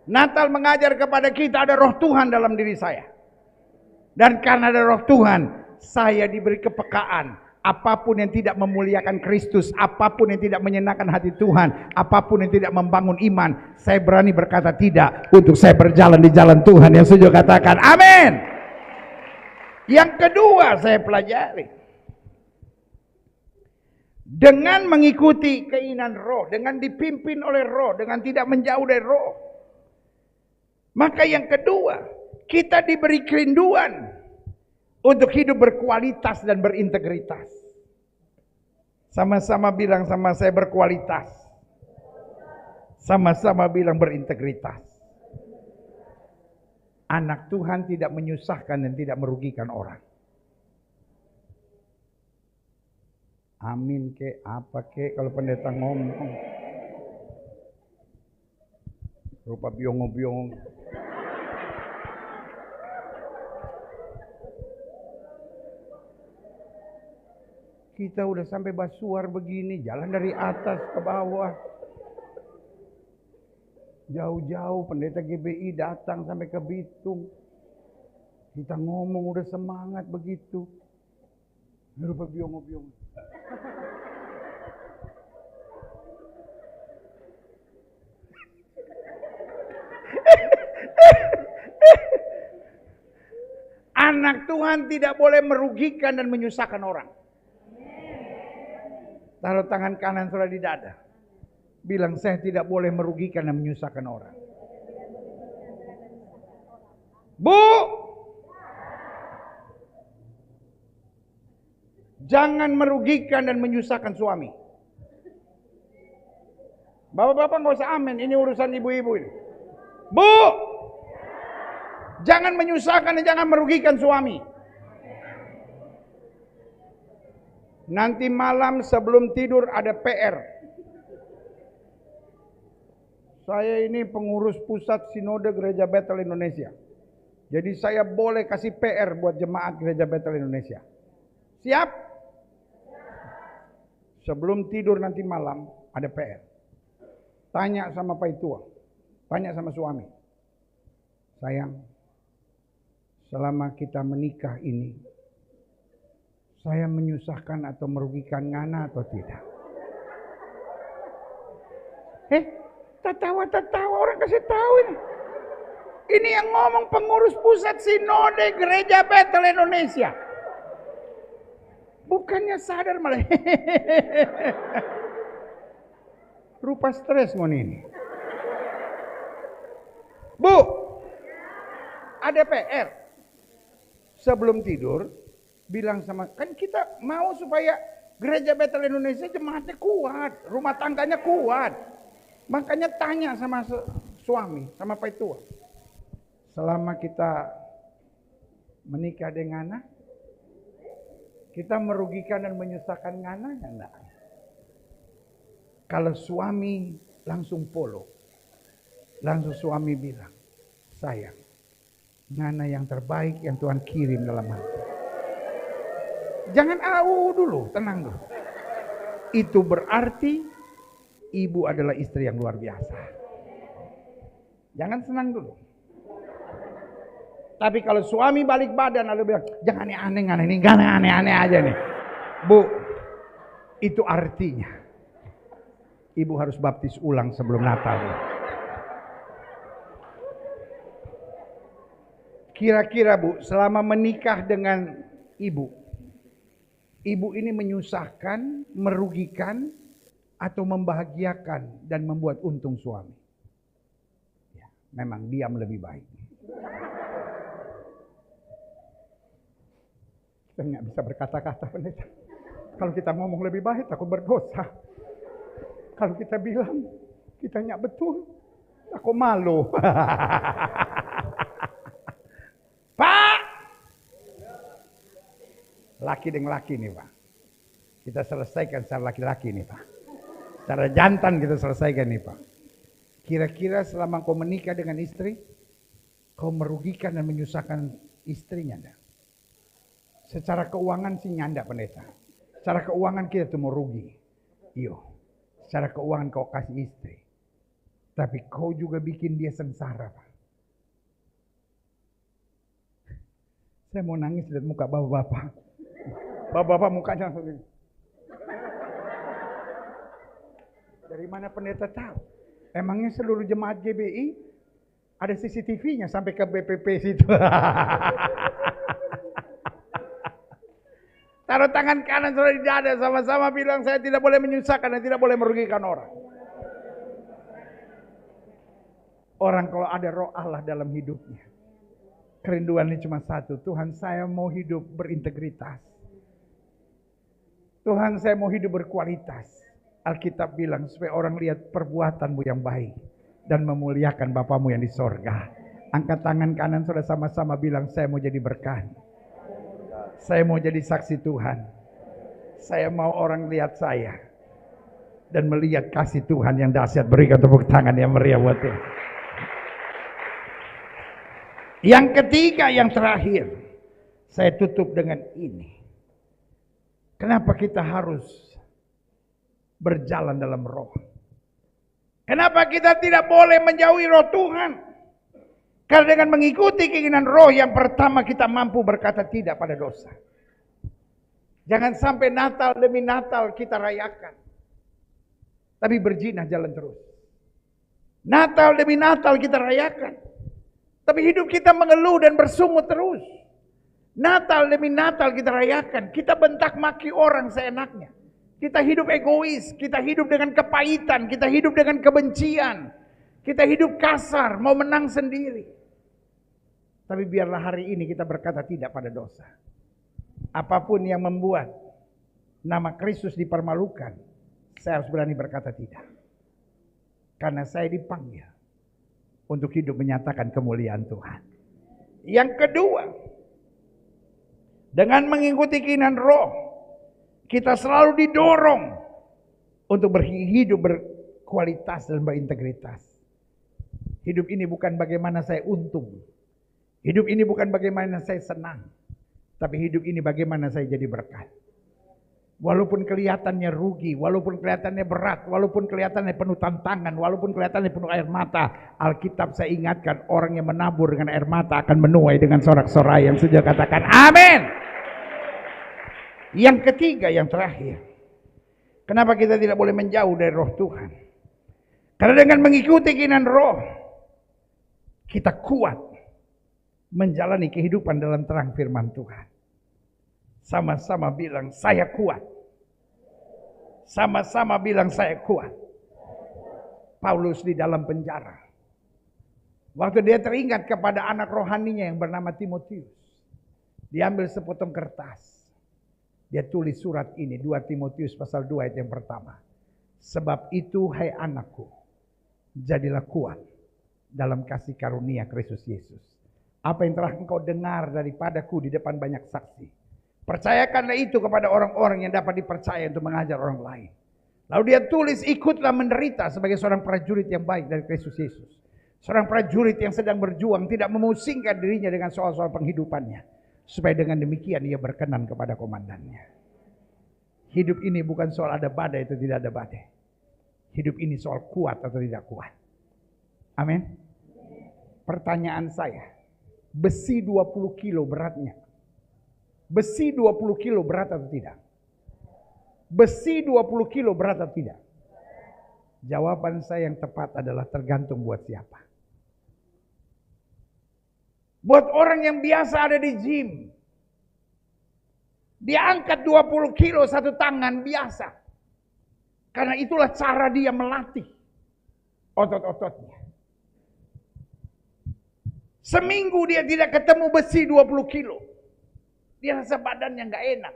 Natal mengajar kepada kita ada roh Tuhan dalam diri saya. Dan karena ada roh Tuhan, saya diberi kepekaan. Apapun yang tidak memuliakan Kristus, apapun yang tidak menyenangkan hati Tuhan, apapun yang tidak membangun iman, saya berani berkata tidak untuk saya berjalan di jalan Tuhan. Yang setuju katakan amin. Yang kedua saya pelajari, dengan mengikuti keinginan roh, dengan dipimpin oleh roh, dengan tidak menjauh dari roh, maka yang kedua, kita diberi kerinduan untuk hidup berkualitas dan berintegritas. Sama-sama bilang sama saya, berkualitas. Sama-sama bilang berintegritas. Anak Tuhan tidak menyusahkan dan tidak merugikan orang. Amin ke apa ke kalau pendeta ngomong. Rupa biong-biong. Kita udah sampai Basuar begini, jalan dari atas ke bawah. Jauh-jauh pendeta GBI datang sampai ke Bitung. Kita ngomong udah semangat begitu. Rupa biong-biong. Anak Tuhan tidak boleh merugikan dan menyusahkan orang. Taruh tangan kanan saudara di dada. Bilang, saya tidak boleh merugikan dan menyusahkan orang. Bu, jangan merugikan dan menyusahkan suami. Bapak-bapak nggak usah amin, ini urusan ibu-ibu ini. Bu, jangan menyusahkan dan jangan merugikan suami. Nanti malam sebelum tidur ada PR. Saya ini pengurus pusat Sinode Gereja Bethel Indonesia. Jadi saya boleh kasih PR buat jemaat Gereja Bethel Indonesia. Siap? Sebelum tidur nanti malam ada PR. Tanya sama Pak Tua, tanya sama suami. Sayang, selama kita menikah ini, saya menyusahkan atau merugikan Ngana atau tidak? Tertawa orang kasih tahu ini. Ini yang ngomong pengurus pusat Sinode Gereja Bethel Indonesia. Bukannya sadar malah. Rupa stres mon ini. Bu, ada PR. sebelum tidur bilang sama, kan kita mau supaya gereja Betel Indonesia jemaatnya kuat, rumah tangganya kuat. Makanya tanya sama suami, sama petua. Selama kita menikah dengan anak, kita merugikan dan menyusahkan ngananya enggak? Kalau suami langsung follow, langsung suami bilang, sayang, ngana yang terbaik yang Tuhan kirim dalam hati. Jangan dulu, tenang dulu. Itu berarti ibu adalah istri yang luar biasa. Jangan senang dulu. Tapi kalau suami balik badan lalu bilang, jangan aneh-aneh nih, jangan aneh-aneh aja nih. Bu, itu artinya ibu harus baptis ulang sebelum Natal. Kira-kira Bu, selama menikah dengan ibu ini menyusahkan, merugikan, atau membahagiakan dan membuat untung suami? Ya, memang diam lebih baik. Kita nggak bisa berkata-kata, pendeta. Kalau kita ngomong lebih baik, aku berdosa. Kalau kita bilang kita nggak betul, aku malu. Pak, laki dengan laki nih Pak. Kita selesaikan secara laki-laki nih Pak. Secara jantan kita selesaikan nih Pak. Kira-kira selama kau menikah dengan istri, kau merugikan dan menyusahkan istrinya enggak? Secara keuangan sih nyanda pendeta. Secara keuangan kita tuh mau rugi. Iyo. Secara keuangan kau kasih istri. Tapi kau juga bikin dia sengsara Pak. Saya mau nangis lihat muka bapak-bapak. Bapak-bapak mukanya langsung gini. Dari mana pendeta tahu? Emangnya seluruh jemaat GBI ada CCTV-nya sampai ke BPP situ. Taruh tangan kanan saudara di dada, sama-sama bilang saya tidak boleh menyusahkan dan tidak boleh merugikan orang. Orang kalau ada roh Allah dalam hidupnya, kerinduannya cuma satu, Tuhan saya mau hidup berintegritas. Tuhan saya mau hidup berkualitas. Alkitab bilang supaya orang lihat perbuatanmu yang baik dan memuliakan Bapamu yang di sorga. Angkat tangan kanan saudara sama-sama bilang saya mau jadi berkat. Saya mau jadi saksi Tuhan. Saya mau orang lihat saya dan melihat kasih Tuhan yang dahsyat. Berikan tepuk tangan yang meriah buat Tuhan. Yang ketiga, yang terakhir, saya tutup dengan ini. Kenapa kita harus berjalan dalam roh? Kenapa kita tidak boleh menjauhi roh Tuhan? Karena dengan mengikuti keinginan roh, yang pertama kita mampu berkata tidak pada dosa. Jangan sampai Natal demi Natal kita rayakan, tapi berzina jalan terus. Natal demi Natal kita rayakan, tapi hidup kita mengeluh dan bersungut terus. Natal demi Natal kita rayakan, kita bentak maki orang seenaknya. Kita hidup egois, kita hidup dengan kepahitan, kita hidup dengan kebencian. Kita hidup kasar, mau menang sendiri. Tapi biarlah hari ini kita berkata tidak pada dosa. Apapun yang membuat nama Kristus dipermalukan, saya harus berani berkata tidak. Karena saya dipanggil untuk hidup menyatakan kemuliaan Tuhan. Yang kedua, dengan mengikuti keinginan roh, kita selalu didorong untuk berhidup berkualitas dan berintegritas. Hidup ini bukan bagaimana saya untung. Hidup ini bukan bagaimana saya senang. Tapi hidup ini bagaimana saya jadi berkat. Walaupun kelihatannya rugi, walaupun kelihatannya berat, walaupun kelihatannya penuh tantangan, walaupun kelihatannya penuh air mata, Alkitab saya ingatkan, orang yang menabur dengan air mata akan menuai dengan sorak-sorai. Yang sudah katakan amin. Yang ketiga, yang terakhir, kenapa kita tidak boleh menjauh dari roh Tuhan? Karena dengan mengikuti keinginan roh, kita kuat menjalani kehidupan dalam terang firman Tuhan. Sama-sama bilang saya kuat. Sama-sama bilang saya kuat. Paulus di dalam penjara, waktu dia teringat kepada anak rohaninya yang bernama Timotius, Diambil sepotong kertas. Dia tulis surat ini, 2 Timotius pasal 2 ayat yang pertama. Sebab itu hai anakku, jadilah kuat dalam kasih karunia Kristus Yesus. Apa yang telah engkau dengar daripadaku di depan banyak saksi, percayakanlah itu kepada orang-orang yang dapat dipercaya untuk mengajar orang lain. Lalu dia tulis, ikutlah menderita sebagai seorang prajurit yang baik dari Kristus Yesus. Seorang prajurit yang sedang berjuang, tidak memusingkan dirinya dengan soal-soal penghidupannya, supaya dengan demikian ia berkenan kepada komandannya. Hidup ini bukan soal ada badai atau tidak ada badai. Hidup ini soal kuat atau tidak kuat. Amin. Pertanyaan saya, besi 20 kilo beratnya. Besi 20 kilo berat atau tidak? Besi 20 kilo berat atau tidak? Jawaban saya yang tepat adalah tergantung buat siapa. Buat orang yang biasa ada di gym, dia angkat 20 kilo satu tangan biasa. Karena itulah cara dia melatih otot-ototnya. Seminggu dia tidak ketemu besi 20 kilo. Dia rasa badannya gak enak.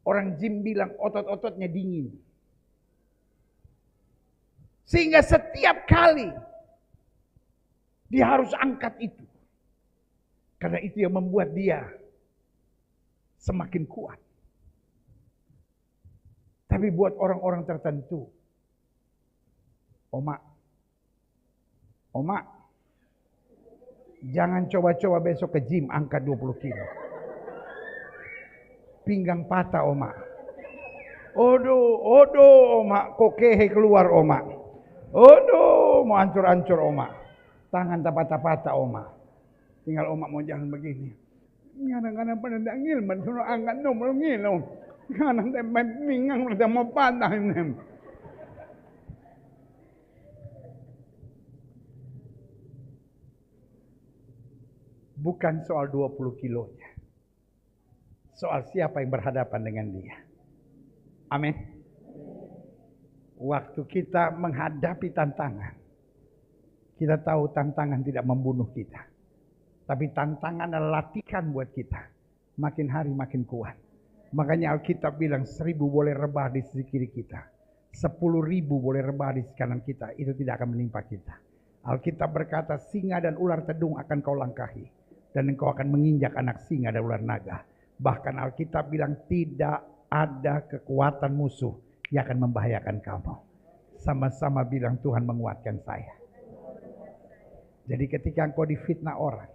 Orang gym bilang otot-ototnya dingin. Sehingga setiap kali dia harus angkat itu. Karena itu yang membuat dia semakin kuat. Tapi buat orang-orang tertentu, Oma, jangan coba-coba besok ke gym angkat 20 kilo. Pinggang patah, Oma. Odo, Oma, kokehe keluar, Oma. Odo, mau hancur-hancur, Oma. Tangan patah-patah, Oma. Tinggal Oma mau jalan begini. Kadang-kadang pada dangil, suruh angkat nomor ngilo. Kadang tempat pinggang udah mau patah ini. Bukan soal 20 kilonya. Soal siapa yang berhadapan dengan dia. Amin. Waktu kita menghadapi tantangan, kita tahu tantangan tidak membunuh kita. Tapi tantangan adalah latihan buat kita. Makin hari makin kuat. Makanya Alkitab bilang 1000 boleh rebah di sisi kiri kita. 10.000 boleh rebah di sisi kanan kita. Itu tidak akan menimpa kita. Alkitab berkata singa dan ular tedung akan kau langkahi. Dan engkau akan menginjak anak singa dan ular naga. Bahkan Alkitab bilang tidak ada kekuatan musuh yang akan membahayakan kamu. Sama-sama bilang Tuhan menguatkan saya. Jadi ketika engkau difitnah orang,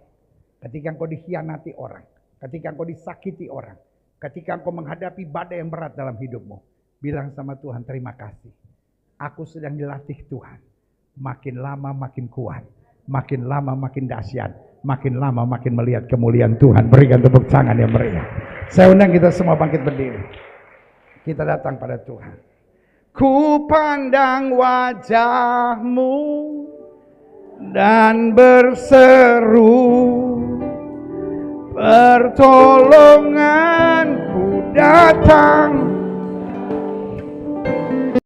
ketika engkau dikhianati orang, ketika engkau disakiti orang, ketika engkau menghadapi badai yang berat dalam hidupmu, bilang sama Tuhan, terima kasih. Aku sedang dilatih Tuhan. Makin lama makin kuat, makin lama makin dahsyat, makin lama makin melihat kemuliaan Tuhan. Berikan tepuk tangan yang meriah. Saya undang kita semua bangkit berdiri. Kita datang pada Tuhan. Ku pandang wajah-Mu dan berseru, pertolonganku datang